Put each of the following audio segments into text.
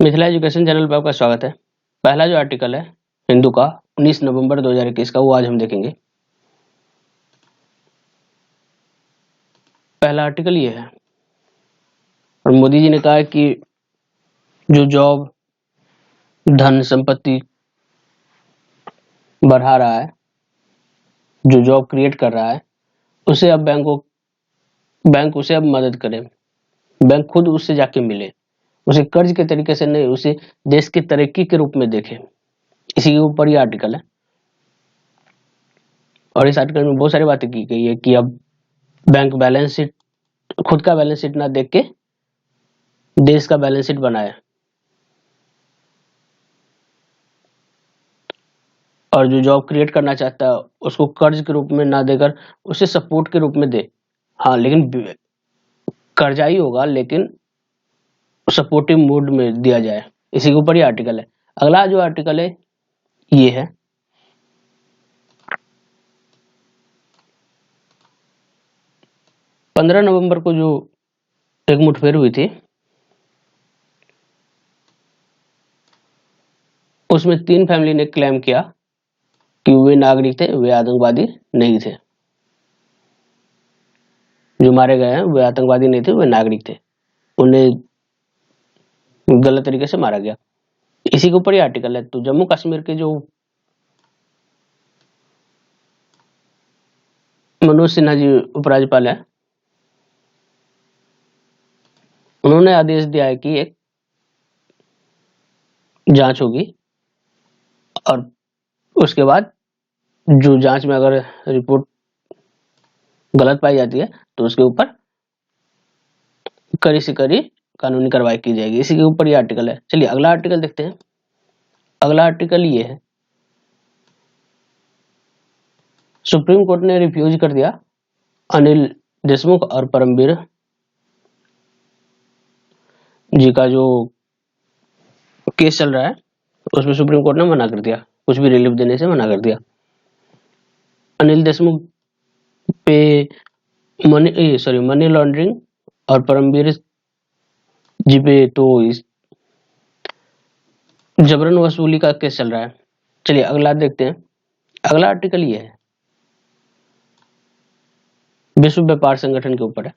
Mithila education channel पर आपका स्वागत है। पहला जो आर्टिकल है हिंदू का 19 नवंबर 2021 का, वो आज हम देखेंगे। पहला आर्टिकल ये है, और मोदी जी ने कहा है कि जो जॉब, धन संपत्ति बढ़ा रहा है, जो जॉब क्रिएट कर रहा है, उसे अब बैंक उसे अब मदद करे। बैंक खुद उससे जाके मिले, उसे कर्ज के तरीके से नहीं, उसे देश की तरक्की के रूप में देखे। इसी के ऊपर ये आर्टिकल है। और इस आर्टिकल में बहुत सारी बातें की गई है कि अब बैंक बैलेंस शीट, खुद का बैलेंस शीट ना देख के देश का बैलेंस शीट बनाए, और जो जॉब क्रिएट करना चाहता है उसको कर्ज के रूप में ना देकर उसे सपोर्ट के रूप में दे। हाँ, लेकिन कर्जा ही होगा, लेकिन सपोर्टिव मूड में दिया जाए। इसी के ऊपर ये आर्टिकल है। अगला जो आर्टिकल है ये है, पंद्रह नवंबर को जो एक मुठभेड़ हुई थी, उसमें 3 फैमिली ने क्लेम किया कि वे नागरिक थे, वे आतंकवादी नहीं थे। जो मारे गए हैं वे आतंकवादी नहीं थे, वे नागरिक थे, उन्हें गलत तरीके से मारा गया। इसी के ऊपर ये आर्टिकल है। तो जम्मू कश्मीर के जो मनोज सिन्हा जी उपराज्यपाल है, उन्होंने आदेश दिया है कि एक जांच होगी, और उसके बाद जो जांच में अगर रिपोर्ट गलत पाई जाती है तो उसके ऊपर कड़ी से कड़ी कानूनी कार्रवाई की जाएगी। इसी के ऊपर ये आर्टिकल है। चलिए अगला आर्टिकल देखते हैं। अगला आर्टिकल ये है, सुप्रीम कोर्ट ने रिफ्यूज कर दिया अनिल देशमुख और परमवीर जी का जो केस चल रहा है, उसमें सुप्रीम कोर्ट ने मना कर दिया, कुछ भी रिलीफ देने से मना कर दिया। अनिल देशमुख पे मनी लॉन्ड्रिंग और परमवीर जी पे तो जबरन वसूली का केस चल रहा है। चलिए अगला देखते हैं। अगला आर्टिकल ये है, विश्व व्यापार संगठन के ऊपर है,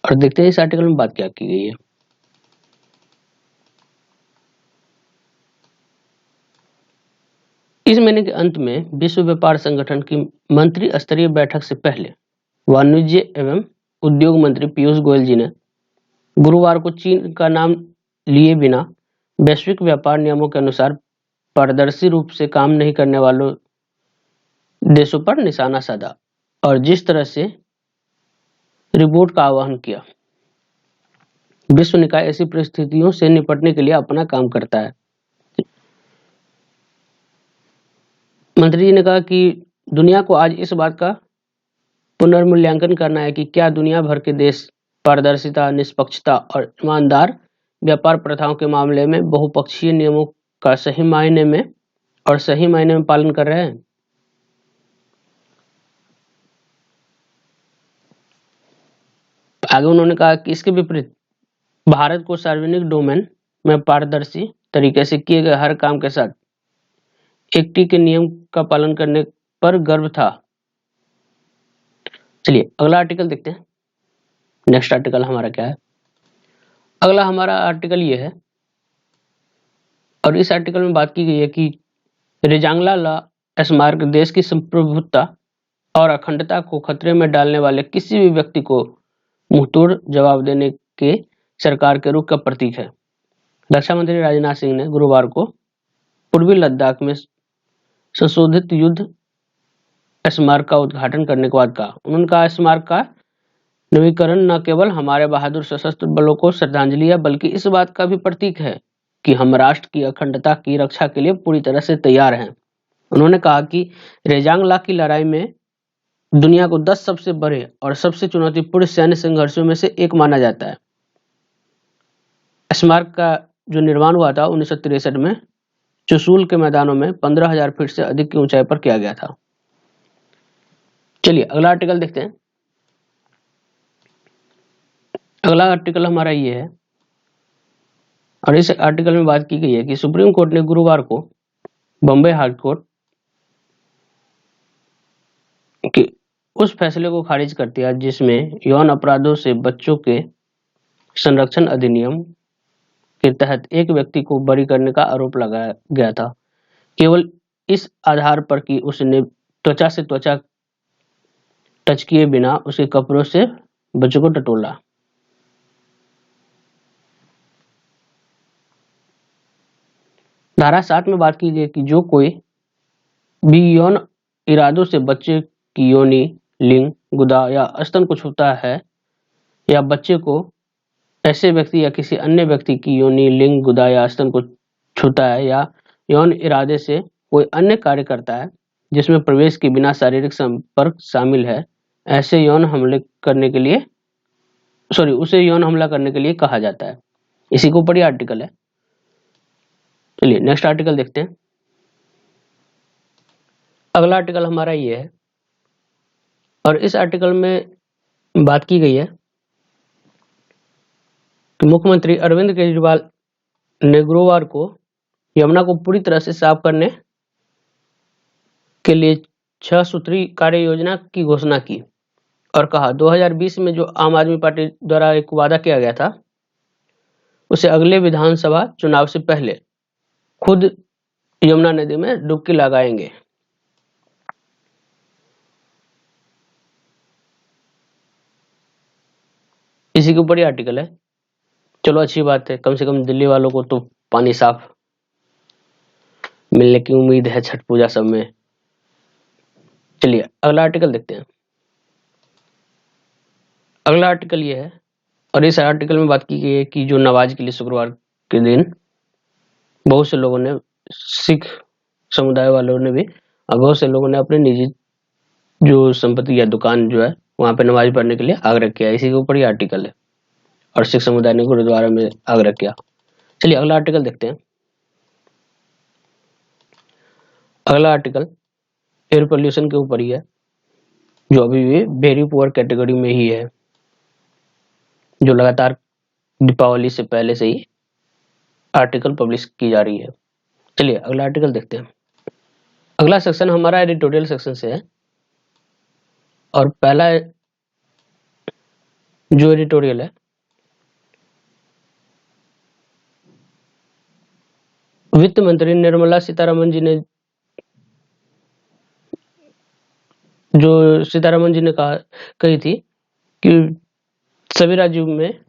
और देखते हैं इस आर्टिकल में बात क्या की गई है। इस महीने के अंत में विश्व व्यापार संगठन की मंत्री स्तरीय बैठक से पहले वाणिज्य एवं उद्योग मंत्री पीयूष गोयल जी ने गुरुवार को चीन का नाम लिए बिना वैश्विक व्यापार नियमों के अनुसार पारदर्शी रूप से काम नहीं करने वालों देशों पर निशाना साधा, और जिस तरह से रिपोर्ट का आह्वान किया। विश्व निकाय ऐसी परिस्थितियों से निपटने के लिए अपना काम करता है। मंत्री जी ने कहा कि दुनिया को आज इस बात का पुनर्मूल्यांकन करना है कि क्या दुनिया भर के देश पारदर्शिता, निष्पक्षता और ईमानदार व्यापार प्रथाओं के मामले में बहुपक्षीय नियमों का सही मायने में पालन कर रहे हैं। आगे उन्होंने कहा कि इसके विपरीत भारत को सार्वजनिक डोमेन में पारदर्शी तरीके से किए गए हर काम के साथ एक्टी के नियम का पालन करने पर गर्व था। चलिए अगला आर्टिकल देखते हैं। नेक्स्ट आर्टिकल हमारा क्या है? अगला हमारा आर्टिकल ये है, और इस आर्टिकल में बात की गई है कि रेजांगला ला स्मारक देश की संप्रभुता और अखंडता को खतरे में डालने वाले किसी भी व्यक्ति को मुंहतोड़ जवाब देने के सरकार के रुख का प्रतीक है। रक्षा मंत्री राजनाथ सिंह ने गुरुवार को पूर्वी लद्दाख में संशोधित युद्ध स्मारक का उद्घाटन करने के बाद कहा, उन्होंने कहा स्मारक का नवीकरण न केवल हमारे बहादुर सशस्त्र बलों को श्रद्धांजलि है, बल्कि इस बात का भी प्रतीक है कि हम राष्ट्र की अखंडता की रक्षा के लिए पूरी तरह से तैयार हैं। उन्होंने कहा कि रेजांगला की लड़ाई में दुनिया को 10 सबसे बड़े और सबसे चुनौतीपूर्ण सैन्य संघर्षों में से एक माना जाता है। स्मारक का जो निर्माण हुआ था 1963 में चुशूल के मैदानों में 15,000 फीट से अधिक की ऊंचाई पर किया गया था। चलिए अगला आर्टिकल देखते हैं। अगला आर्टिकल हमारा ये है, और इस आर्टिकल में बात की गई है कि सुप्रीम कोर्ट ने गुरुवार को बॉम्बे हाई कोर्ट के उस फैसले को खारिज कर दिया जिसमें यौन अपराधों से बच्चों के संरक्षण अधिनियम के तहत एक व्यक्ति को बरी करने का आरोप लगाया गया था, केवल इस आधार पर कि उसने त्वचा से त्वचा टच किए बिना उसके कपड़ों से बच्चों को टटोला। धारा 7 में बात की गई कि जो कोई भी यौन इरादों से बच्चे की योनि, लिंग, गुदा या स्तन को छूता है या बच्चे को ऐसे व्यक्ति या किसी अन्य व्यक्ति की योनि, लिंग, गुदा या स्तन को छूता है या यौन इरादे से कोई अन्य कार्य करता है जिसमें प्रवेश के बिना शारीरिक संपर्क शामिल है, ऐसे यौन हमले करने के लिए उसे यौन हमला करने के लिए कहा जाता है। इसी के ऊपर ये आर्टिकल है। चलिए नेक्स्ट आर्टिकल देखते हैं। अगला आर्टिकल हमारा ये है और इस आर्टिकल में बात की गई है कि मुख्यमंत्री अरविंद केजरीवाल ने गुरुवार को यमुना को पूरी तरह से साफ करने के लिए 6 सूत्री कार्य योजना की घोषणा की और कहा 2020 में जो आम आदमी पार्टी द्वारा एक वादा किया गया था उसे अगले विधानसभा चुनाव से पहले खुद यमुना नदी में डुबकी लगाएंगे। इसी के ऊपर ही आर्टिकल है। चलो अच्छी बात है, कम से कम दिल्ली वालों को तो पानी साफ मिलने की उम्मीद है छठ पूजा सब में। चलिए अगला आर्टिकल देखते हैं। अगला आर्टिकल ये है और इस आर्टिकल में बात की गई है कि जो नमाज के लिए शुक्रवार के दिन बहुत से लोगों ने, सिख समुदाय वालों ने भी और बहुत से लोगों ने अपने निजी जो संपत्ति या दुकान जो है वहां पे नमाज पढ़ने के लिए आग्रह किया। इसी के ऊपर ही आर्टिकल है और सिख समुदाय ने गुरुद्वारा में आग्रह किया। चलिए अगला आर्टिकल देखते हैं। अगला आर्टिकल एयर पोल्यूशन के ऊपर ही है जो अभी भी वेरी पुअर कैटेगरी में ही है, जो लगातार दीपावली से पहले से ही आर्टिकल पब्लिश की जा रही है। चलिए अगला आर्टिकल देखते हैं। अगला सेक्शन हमारा एडिटोरियल सेक्शन से है और पहला जो एडिटोरियल है वित्त मंत्री निर्मला सीतारमन जी ने कही थी कि सभी राज्यों में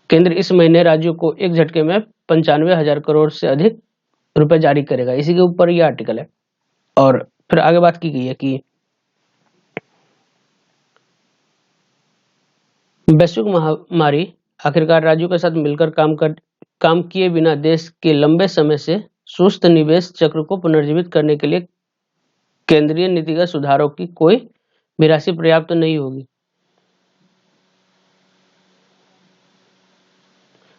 केंद्र इस महीने राज्यों को एक झटके में 95,000 करोड़ से अधिक रुपए जारी करेगा। इसी के ऊपर ये आर्टिकल है और फिर आगे बात की गई है कि वैश्विक महामारी आखिरकार राज्यों के साथ मिलकर काम किए बिना देश के लंबे समय से सुस्त निवेश चक्र को पुनर्जीवित करने के लिए केंद्रीय नीतिगत सुधारों की कोई भी राशि पर्याप्त नहीं होगी।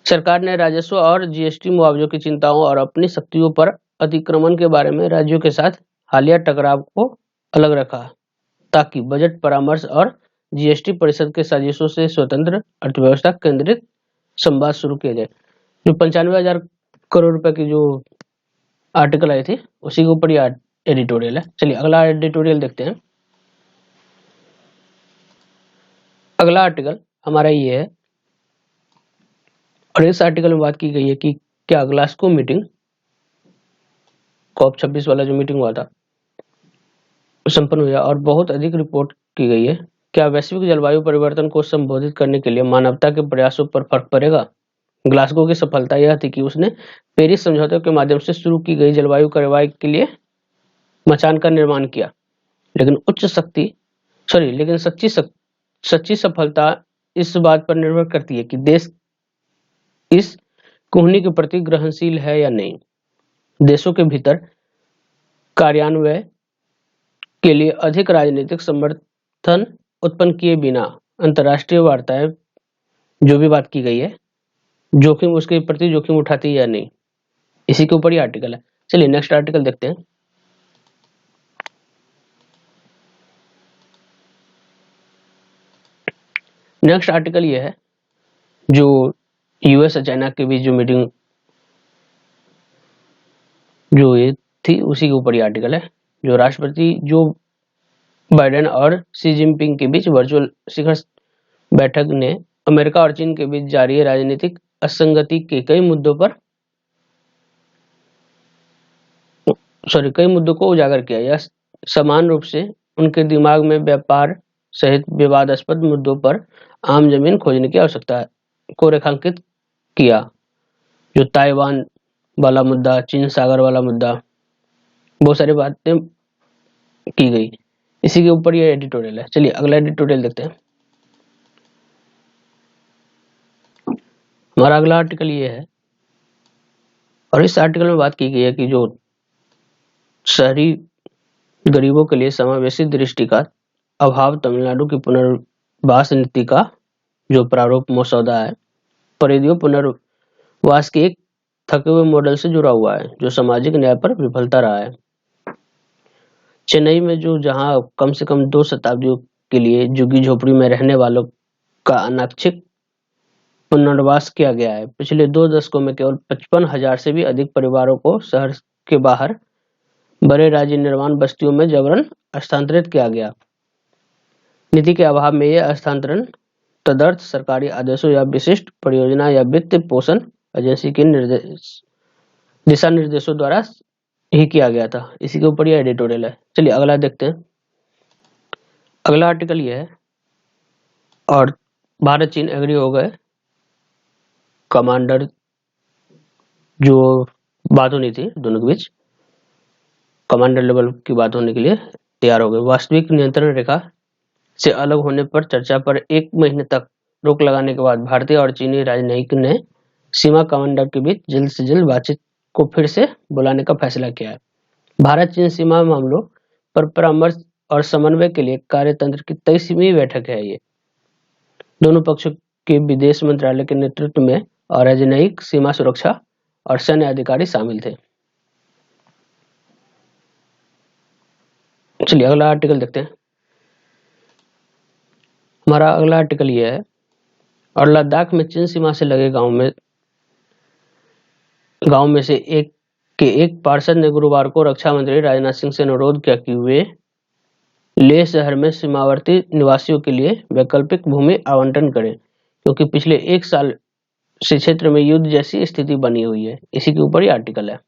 सरकार ने राजस्व और जीएसटी मुआवजों की चिंताओं और अपनी शक्तियों पर अतिक्रमण के बारे में राज्यों के साथ हालिया टकराव को अलग रखा ताकि बजट परामर्श और जीएसटी परिषद के साजिशों से स्वतंत्र अर्थव्यवस्था केंद्रित संवाद शुरू किया जाए। जो 95,000 करोड़ रुपए की जो आर्टिकल आई थी उसी के ऊपर ये एडिटोरियल है। चलिए अगला एडिटोरियल देखते हैं। अगला आर्टिकल हमारा ये है और इस आर्टिकल में बात की गई है कि क्या ग्लासगो मीटिंग COP 26 वाला जो मीटिंग हुआ था संपन्न हुआ और बहुत अधिक रिपोर्ट की गई है, क्या वैश्विक जलवायु परिवर्तन को संबोधित करने के लिए मानवता के प्रयासों पर फर्क पड़ेगा। ग्लासगो की सफलता यह थी कि उसने पेरिस समझौते के माध्यम से शुरू की गई जलवायु कार्रवाई के लिए मचान का निर्माण किया, लेकिन सच्ची सफलता इस बात पर निर्भर करती है कि देश इस कुहनी के प्रति ग्रहणशील है या नहीं। देशों के भीतर कार्यान्वयन के लिए अधिक राजनीतिक समर्थन उत्पन्न किए बिना अंतर्राष्ट्रीय वार्ताएं जो भी बात की गई है उसके प्रति जोखिम उठाती है या नहीं। इसी के ऊपर ही आर्टिकल है। चलिए नेक्स्ट आर्टिकल देखते हैं। नेक्स्ट आर्टिकल ये है जो यूएस और चाइना के बीच जो मीटिंग जो ये थी उसी के ऊपर ये आर्टिकल है। जो राष्ट्रपति जो बाइडेन और शी जिनपिंग के बीच वर्चुअल शिखर बैठक ने अमेरिका और चीन के बीच जारी राजनीतिक असंगति के कई मुद्दों को उजागर किया। यह समान रूप से उनके दिमाग में व्यापार सहित विवादास्पद मुद्दों पर आम जमीन खोजने की आवश्यकता को रेखांकित किया। जो ताइवान वाला मुद्दा, चीन सागर वाला मुद्दा, बहुत सारी बातें की गई। इसी के ऊपर ये एडिटोरियल है। चलिए अगला एडिटोरियल देखते हैं। हमारा अगला आर्टिकल ये है और इस आर्टिकल में बात की गई है कि जो शहरी गरीबों के लिए समावेशी दृष्टि का अभाव तमिलनाडु की पुनर्वास नीति का जो प्रारूप मसौदा है परिधियों पुनर्वास के एक थके हुए मॉडल से जुड़ा हुआ है जो सामाजिक न्याय पर विफलता रहा है। चेन्नई में जो जहां कम से कम 2 शताब्दियों के लिए झुग्गी झोपड़ी में रहने वालों का अनाक्षिक पुनर्वास किया गया है। पिछले 2 दशकों में केवल 55,000 से भी अधिक परिवारों को शहर के बाहर बड़े राज्य निर्माण बस्तियों में जबरन स्थानांतरित किया गया। नीति के अभाव में यह स्थानांतरण तदर्थ सरकारी आदेशों या विशिष्ट परियोजना या वित्त पोषण एजेंसी के दिशा निर्देशों द्वारा ही किया गया था। इसी के ऊपर यह एडिटोरियल है। चलिए अगला देखते हैं। अगला आर्टिकल यह है और भारत चीन एग्री हो गए, कमांडर जो बात होनी थी दोनों के बीच कमांडर लेवल की बात होने के लिए तैयार हो गए। वास्तविक नियंत्रण रेखा से अलग होने पर चर्चा पर 1 महीने तक रोक लगाने के बाद भारतीय और चीनी राजनयिक ने सीमा कमांडर के बीच जल्द से जल्द बातचीत को फिर से बुलाने का फैसला किया है। भारत चीन सीमा मामलों पर परामर्श और समन्वय के लिए कार्यतंत्र की 23वीं बैठक है। ये दोनों पक्षों के विदेश मंत्रालय के नेतृत्व में और राजनयिक, सीमा सुरक्षा और सैन्य अधिकारी शामिल थे। चलिए अगला आर्टिकल देखते हैं। हमारा अगला आर्टिकल यह है और लद्दाख में चीन सीमा से लगे गांव में से एक पार्षद ने गुरुवार को रक्षा मंत्री राजनाथ सिंह से अनुरोध किया कि वे लेह शहर में सीमावर्ती निवासियों के लिए वैकल्पिक भूमि आवंटन करें क्योंकि पिछले 1 साल से क्षेत्र में युद्ध जैसी स्थिति बनी हुई है। इसी के ऊपर ही आर्टिकल है।